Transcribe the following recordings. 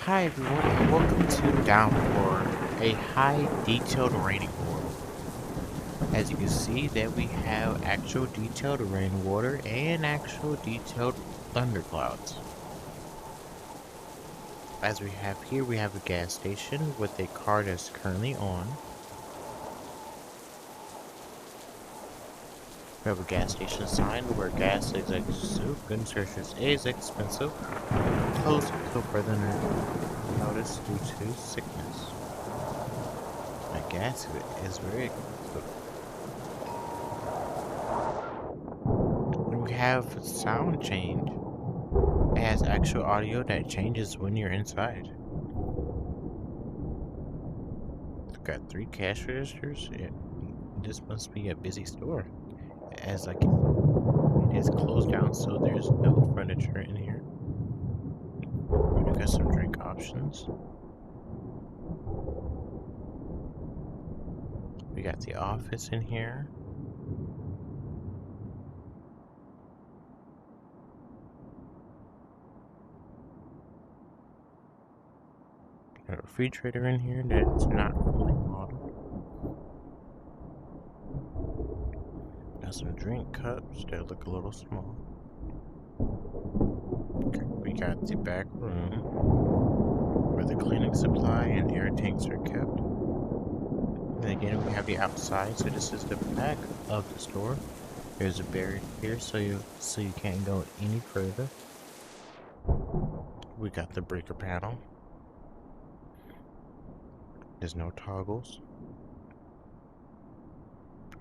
Hi everyone, and welcome to Downpour, a high detailed raining world. As you can see that we have actual detailed rainwater and actual detailed thunderclouds. As we have here, we have a gas station with a car that's currently on. We have a gas station sign where gas is expensive. Closed until further notice due to sickness. My gas is very expensive. We have sound change. It has actual audio that changes when you're inside. We've got 3 cash registers. This must be a busy store. As it is closed down, so there's no furniture in here. We've got some drink options. We got the office in here. Got a refrigerator in here that's not fully modeled. Got some drink cups that look a little small. Okay, we got the back room where the cleaning supply and air tanks are kept. And again, we have the outside, so this is the back of the store. There's a barrier here, so you can't go any further. We got the breaker panel. There's no toggles.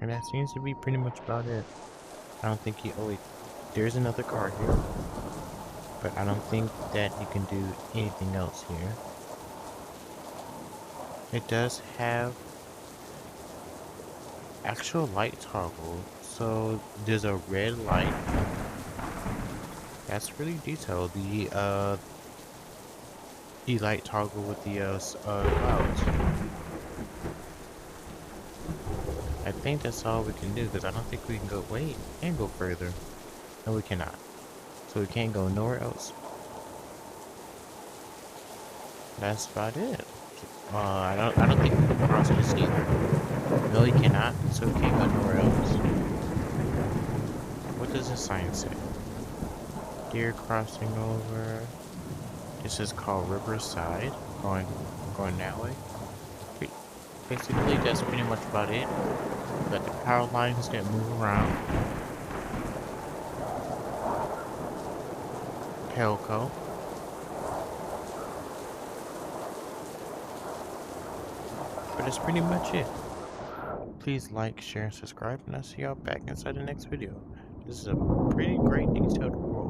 And that seems to be pretty much about it. I don't think oh wait, there's another car here. But I don't think that you can do anything else here. It does have actual light toggle, so there's a red light. That's really detailed. The light toggle with the clouds. I think that's all we can do because I don't think we can go. Wait, and go further. No, we cannot. So we can't go nowhere else. That's about it. I don't think we can cross this either. No, we cannot. So we can't go nowhere else. What does the sign say? Deer crossing over. This is called Riverside. Going that way. Basically, that's pretty much about it. Got the power lines that move around. Pelco. But that's pretty much it. Please like, share, and subscribe, and I'll see y'all back inside the next video. This is a pretty great detailed world.